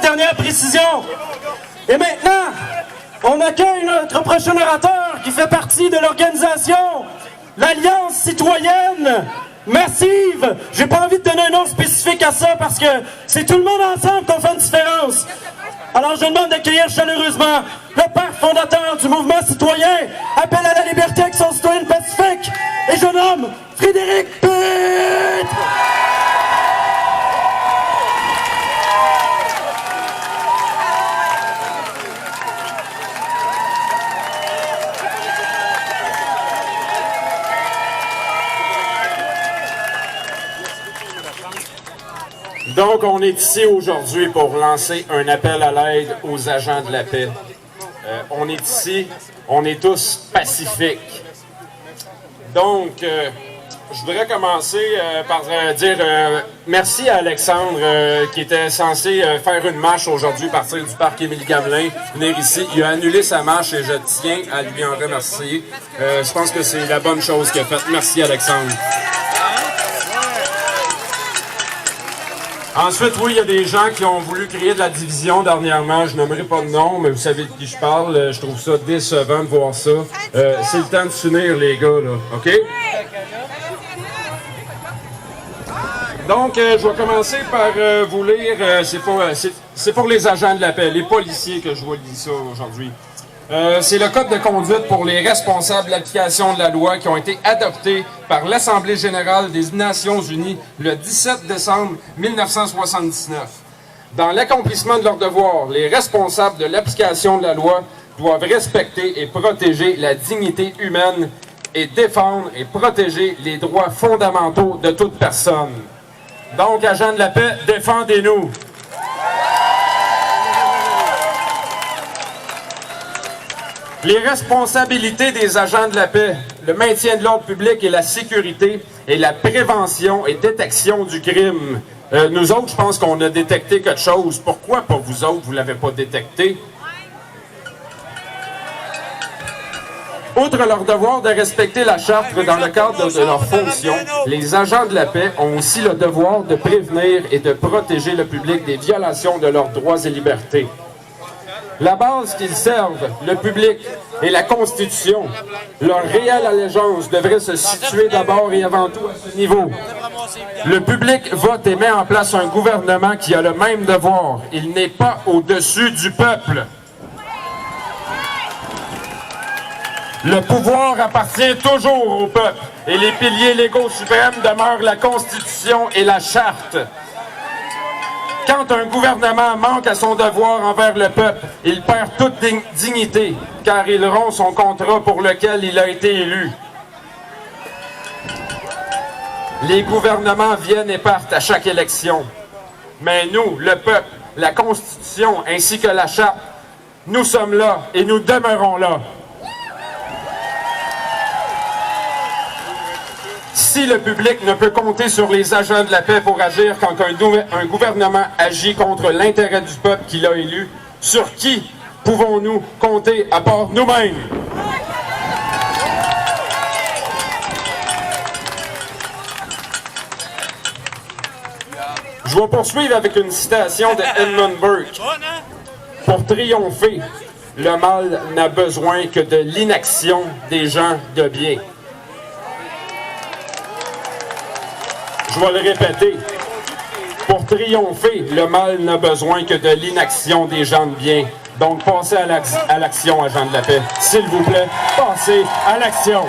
cette dernière précision. Et maintenant, on accueille notre prochain orateur qui fait partie de l'organisation l'Alliance citoyenne massive. J'ai pas envie de donner un nom spécifique à ça parce que c'est tout le monde ensemble qu'on fait une différence. Alors je demande d'accueillir chaleureusement le père fondateur du mouvement citoyen, appel à la liberté avec son citoyen pacifique, et je nomme Frédéric Pitre. Donc, on est ici aujourd'hui pour lancer un appel à l'aide aux agents de la paix. On est ici, on est tous pacifiques. Donc, je voudrais commencer par dire merci à Alexandre qui était censé faire une marche aujourd'hui, partir du parc Émilie-Gamelin, venir ici. Il a annulé sa marche et je tiens à lui en remercier. Je pense que c'est la bonne chose qu'il a faite. Merci, Alexandre. Ensuite, oui, il y a des gens qui ont voulu créer de la division dernièrement. Je nommerai pas de nom, mais vous savez de qui je parle. Je trouve ça décevant de voir ça. C'est le temps de s'unir, les gars, là. OK? Donc, je vais commencer par vous lire. C'est pour les agents de la paix, les policiers que je vous lis ça aujourd'hui. C'est le code de conduite pour les responsables de l'application de la loi qui ont été adoptés par l'Assemblée générale des Nations unies le 17 décembre 1979. Dans l'accomplissement de leurs devoirs, les responsables de l'application de la loi doivent respecter et protéger la dignité humaine et défendre et protéger les droits fondamentaux de toute personne. Donc, agents de la paix, défendez-nous! Les responsabilités des agents de la paix, le maintien de l'ordre public et la sécurité et la prévention et détection du crime. Nous autres, je pense qu'on a détecté quelque chose. Pourquoi pas vous autres, vous ne l'avez pas détecté? Outre leur devoir de respecter la charte dans le cadre de leurs fonctions, les agents de la paix ont aussi le devoir de prévenir et de protéger le public des violations de leurs droits et libertés. La base qu'ils servent, le public et la Constitution, leur réelle allégeance devrait se situer d'abord et avant tout à ce niveau. Le public vote et met en place un gouvernement qui a le même devoir. Il n'est pas au-dessus du peuple. Le pouvoir appartient toujours au peuple et les piliers légaux suprêmes demeurent la Constitution et la Charte. Quand un gouvernement manque à son devoir envers le peuple, il perd toute dignité, car il rompt son contrat pour lequel il a été élu. Les gouvernements viennent et partent à chaque élection. Mais nous, le peuple, la Constitution ainsi que la Charte, nous sommes là et nous demeurons là. Si le public ne peut compter sur les agents de la paix pour agir quand un gouvernement agit contre l'intérêt du peuple qu'il a élu, sur qui pouvons-nous compter à part nous-mêmes? Je vais poursuivre avec une citation de Edmund Burke. Pour triompher, le mal n'a besoin que de l'inaction des gens de bien. Je vais le répéter. Pour triompher, le mal n'a besoin que de l'inaction des gens de bien. Donc, passez à l'action, agents de la paix. S'il vous plaît, passez à l'action.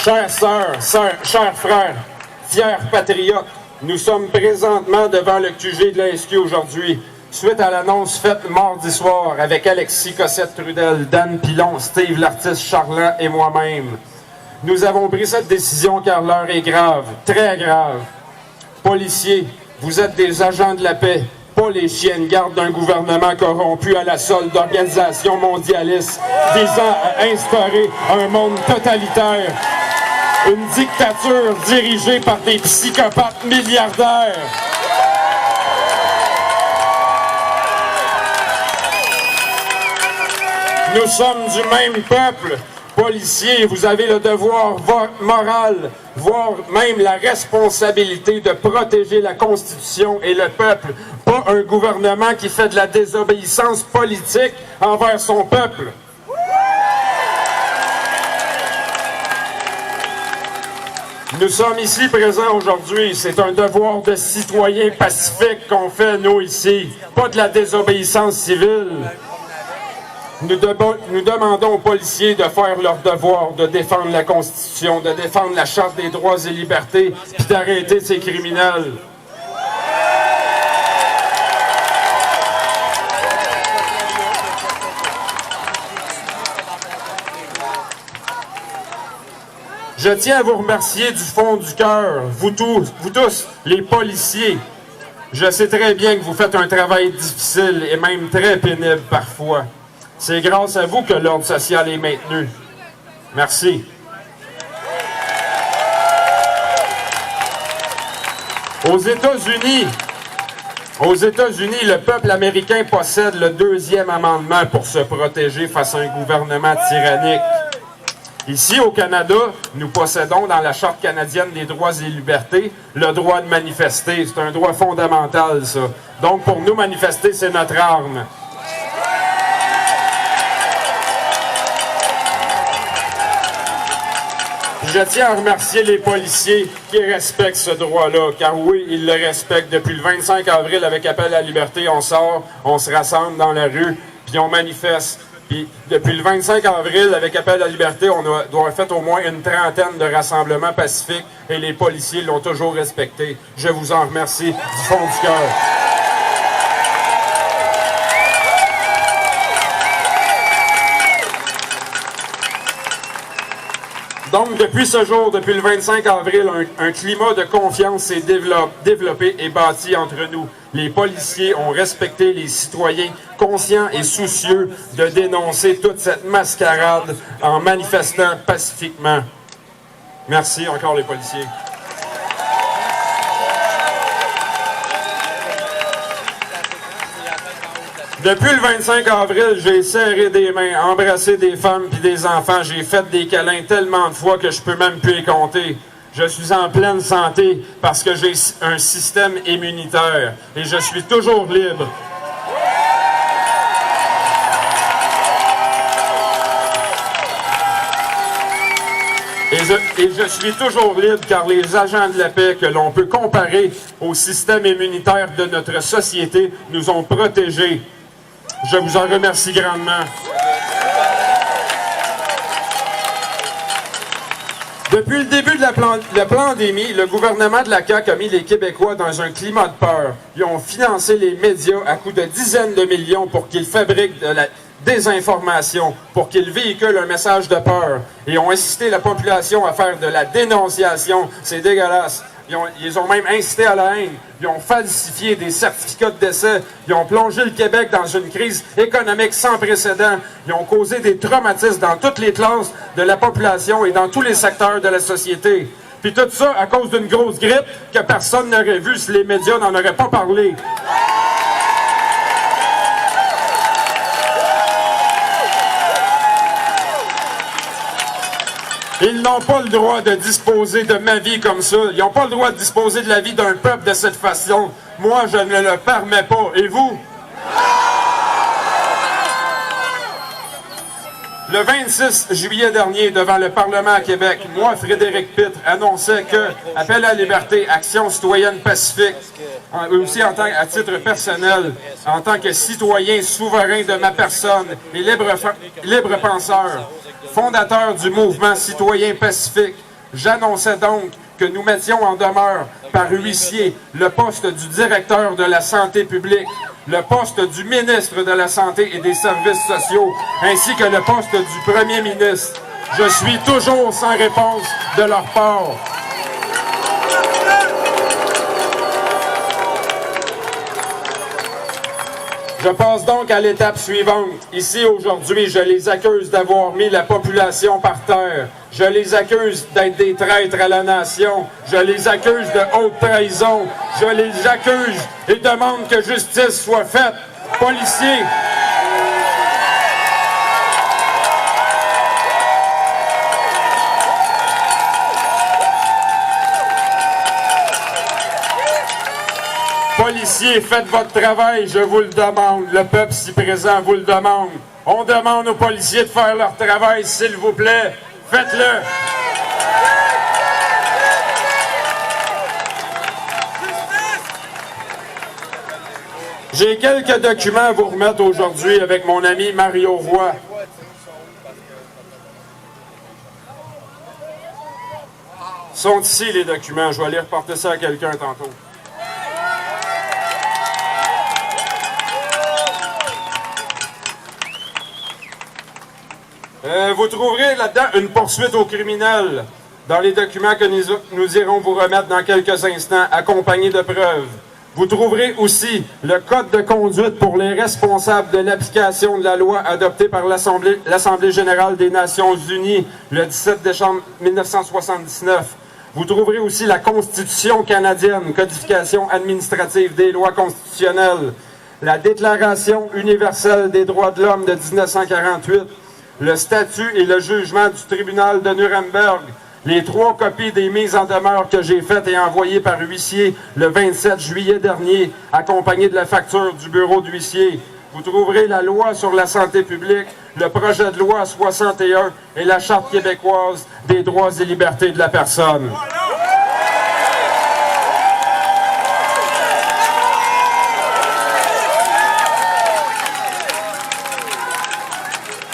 Chères sœurs, chers frères, fiers patriotes, nous sommes présentement devant le QG de la SQ aujourd'hui. Suite à l'annonce faite mardi soir avec Alexis Cossette-Trudel, Dan Pilon, Steve l'artiste Charland et moi-même. Nous avons pris cette décision car l'heure est grave, très grave. Policiers, vous êtes des agents de la paix, pas les chiens de garde d'un gouvernement corrompu à la solde d'organisations mondialistes visant à instaurer un monde totalitaire. Une dictature dirigée par des psychopathes milliardaires. Nous sommes du même peuple. Policiers, vous avez le devoir moral, voire même la responsabilité de protéger la Constitution et le peuple, pas un gouvernement qui fait de la désobéissance politique envers son peuple. Nous sommes ici présents aujourd'hui. C'est un devoir de citoyen pacifique qu'on fait, nous, ici. Pas de la désobéissance civile. Nous demandons aux policiers de faire leur devoir, de défendre la Constitution, de défendre la Charte des droits et libertés, puis d'arrêter ces criminels. Je tiens à vous remercier du fond du cœur, vous tous, les policiers. Je sais très bien que vous faites un travail difficile et même très pénible parfois. C'est grâce à vous que l'ordre social est maintenu. Merci. Aux États-Unis, le peuple américain possède le 2e amendement pour se protéger face à un gouvernement tyrannique. Ici, au Canada, nous possédons dans la Charte canadienne des droits et libertés le droit de manifester. C'est un droit fondamental, ça. Donc, pour nous, manifester, c'est notre arme. Je tiens à remercier les policiers qui respectent ce droit-là, car oui, ils le respectent. Depuis le 25 avril, avec Appel à la liberté, on sort, on se rassemble dans la rue, puis on manifeste. Puis, depuis le 25 avril, avec Appel à la liberté, on doit faire au moins une trentaine de rassemblements pacifiques et les policiers l'ont toujours respecté. Je vous en remercie du fond du cœur. Donc, depuis ce jour, depuis le 25 avril, un climat de confiance s'est développé et bâti entre nous. Les policiers ont respecté les citoyens conscients et soucieux de dénoncer toute cette mascarade en manifestant pacifiquement. Merci encore les policiers. Depuis le 25 avril, j'ai serré des mains, embrassé des femmes et des enfants. J'ai fait des câlins tellement de fois que je peux même plus les compter. Je suis en pleine santé parce que j'ai un système immunitaire et je suis toujours libre. Et je suis toujours libre car les agents de la paix que l'on peut comparer au système immunitaire de notre société nous ont protégés. Je vous en remercie grandement. Depuis le début de la pandémie, le gouvernement de la CAQ a mis les Québécois dans un climat de peur. Ils ont financé les médias à coût de dizaines de millions pour qu'ils fabriquent de la désinformation, pour qu'ils véhiculent un message de peur. Et ont incité la population à faire de la dénonciation. C'est dégueulasse. Ils ont même incité à la haine. Ils ont falsifié des certificats de décès. Ils ont plongé le Québec dans une crise économique sans précédent. Ils ont causé des traumatismes dans toutes les classes de la population et dans tous les secteurs de la société. Puis tout ça à cause d'une grosse grippe que personne n'aurait vue si les médias n'en auraient pas parlé. Ils n'ont pas le droit de disposer de ma vie comme ça. Ils n'ont pas le droit de disposer de la vie d'un peuple de cette façon. Moi, je ne le permets pas. Et vous? Le 26 juillet dernier, devant le Parlement à Québec, moi, Frédéric Pitre, annonçais que Appel à la liberté, Action citoyenne pacifique, aussi à titre personnel, en tant que citoyen souverain de ma personne et libre penseur, fondateur du mouvement citoyen pacifique, j'annonçais donc que nous mettions en demeure par huissier le poste du directeur de la santé publique, le poste du ministre de la Santé et des Services sociaux, ainsi que le poste du premier ministre. Je suis toujours sans réponse de leur part. Je passe donc à l'étape suivante. Ici, aujourd'hui, je les accuse d'avoir mis la population par terre. Je les accuse d'être des traîtres à la nation. Je les accuse de haute trahison. Je les accuse et demande que justice soit faite. Policiers, policiers, faites votre travail, je vous le demande. Le peuple ici présent vous le demande. On demande aux policiers de faire leur travail, s'il vous plaît. Faites-le. J'ai quelques documents à vous remettre aujourd'hui avec mon ami Mario Roy. Sont ici les documents, je vais aller reporter ça à quelqu'un tantôt. Vous trouverez là-dedans une poursuite aux criminels dans les documents que nous irons vous remettre dans quelques instants, accompagnés de preuves. Vous trouverez aussi le code de conduite pour les responsables de l'application de la loi adoptée par l'Assemblée générale des Nations unies le 17 décembre 1979. Vous trouverez aussi la Constitution canadienne, codification administrative des lois constitutionnelles, la Déclaration universelle des droits de l'homme de 1948, le statut et le jugement du tribunal de Nuremberg, les 3 copies des mises en demeure que j'ai faites et envoyées par huissier le 27 juillet dernier, accompagnées de la facture du bureau d'huissier. Vous trouverez la loi sur la santé publique, le projet de loi 61 et la Charte québécoise des droits et libertés de la personne.